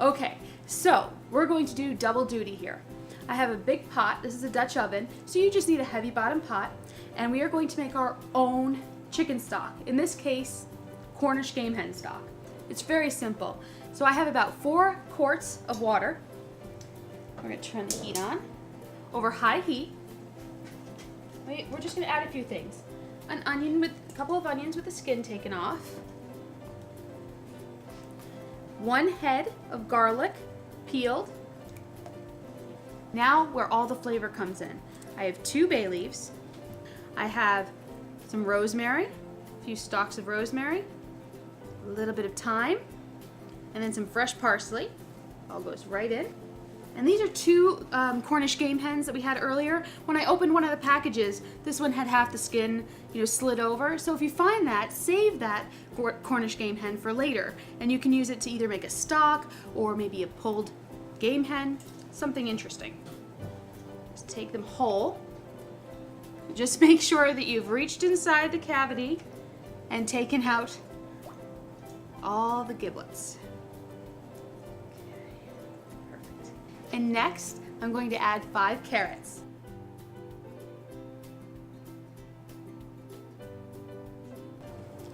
Okay, so we're going to do double duty here. I have a big pot. This is a Dutch oven, so you just need a heavy bottom pot, and we are going to make our own chicken stock. In this case, Cornish game hen stock. It's very simple. So I have about 4 quarts of water. We're going to turn the heat on over high heat. We're just going to add a few things. A couple of onions with the skin taken off. 1 head of garlic peeled. Now where all the flavor comes in. I have 2 bay leaves. I have some rosemary, a few stalks of rosemary, a little bit of thyme, and then some fresh parsley. All goes right in. And these are 2 Cornish game hens that we had earlier. When I opened one of the packages, this one had half the skin, slid over. So if you find that, save that Cornish game hen for later. And you can use it to either make a stock or maybe a pulled game hen, something interesting. Just take them whole. Just make sure that you've reached inside the cavity and taken out all the giblets. And next, I'm going to add 5 carrots.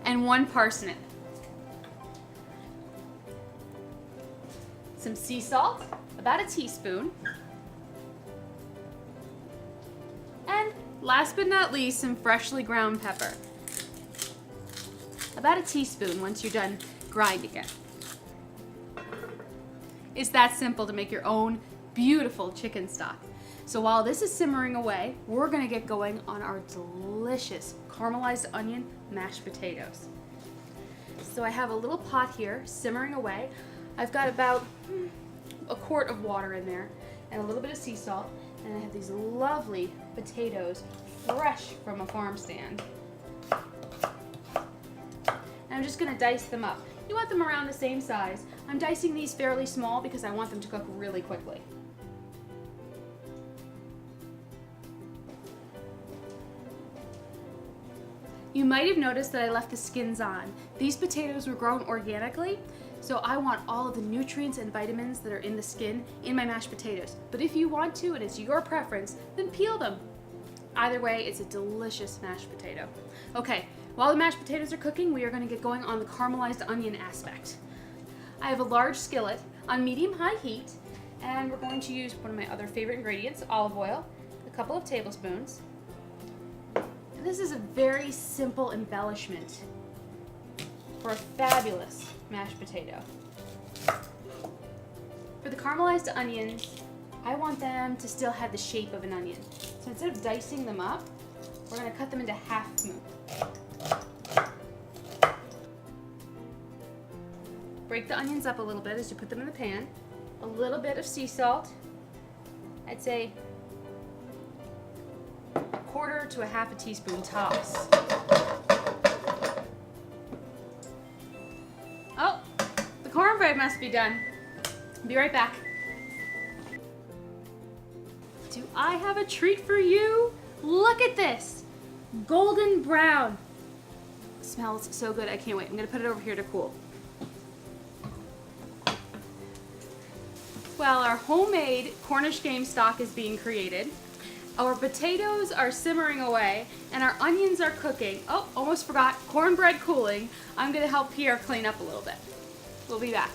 And 1 parsnip. Some sea salt, about a teaspoon. And last but not least, some freshly ground pepper. About a teaspoon once you're done grinding it. It's that simple to make your own beautiful chicken stock. So while this is simmering away, we're gonna get going on our delicious caramelized onion mashed potatoes. So I have a little pot here simmering away. I've got about a quart of water in there and a little bit of sea salt, and I have these lovely potatoes fresh from a farm stand. And I'm just gonna dice them up. You want them around the same size. I'm dicing these fairly small because I want them to cook really quickly. You might have noticed that I left the skins on. These potatoes were grown organically, so I want all of the nutrients and vitamins that are in the skin in my mashed potatoes. But if you want to, and it's your preference, then peel them. Either way, it's a delicious mashed potato. Okay, while the mashed potatoes are cooking, we are going to get going on the caramelized onion aspect. I have a large skillet on medium-high heat, and we're going to use one of my other favorite ingredients, olive oil, a couple of tablespoons. And this is a very simple embellishment for a fabulous mashed potato. For the caramelized onions, I want them to still have the shape of an onion. So instead of dicing them up, we're going to cut them into half moon. Break the onions up a little bit as you put them in the pan. A little bit of sea salt. I'd say a quarter to a half a teaspoon tops. Oh, the cornbread must be done. Be right back. Do I have a treat for you? Look at this. Golden brown. Smells so good, I can't wait. I'm gonna put it over here to cool. Well, our homemade Cornish game stock is being created. Our potatoes are simmering away, and our onions are cooking. Oh, almost forgot, cornbread cooling. I'm gonna help Pierre clean up a little bit. We'll be back.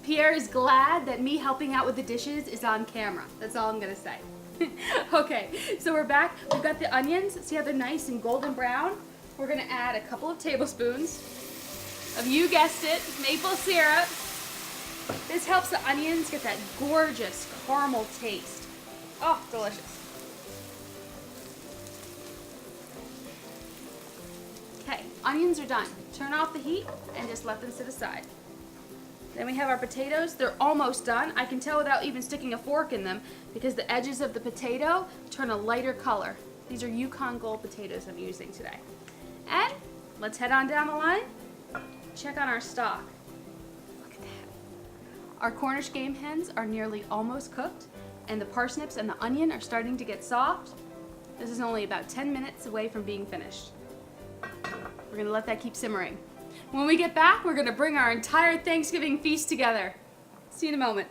Pierre is glad that me helping out with the dishes is on camera. That's all I'm gonna say. Okay, so we're back. We've got the onions. See how they're nice and golden brown? We're gonna add a couple of tablespoons of, you guessed it, maple syrup. This helps the onions get that gorgeous caramel taste. Oh, delicious. Okay, onions are done. Turn off the heat and just let them sit aside. Then we have our potatoes. They're almost done. I can tell without even sticking a fork in them because the edges of the potato turn a lighter color. These are Yukon Gold potatoes I'm using today. And let's head on down the line, check on our stock. Look at that. Our Cornish game hens are nearly almost cooked, and the parsnips and the onion are starting to get soft. This is only about 10 minutes away from being finished. We're gonna let that keep simmering. When we get back, we're gonna bring our entire Thanksgiving feast together. See you in a moment.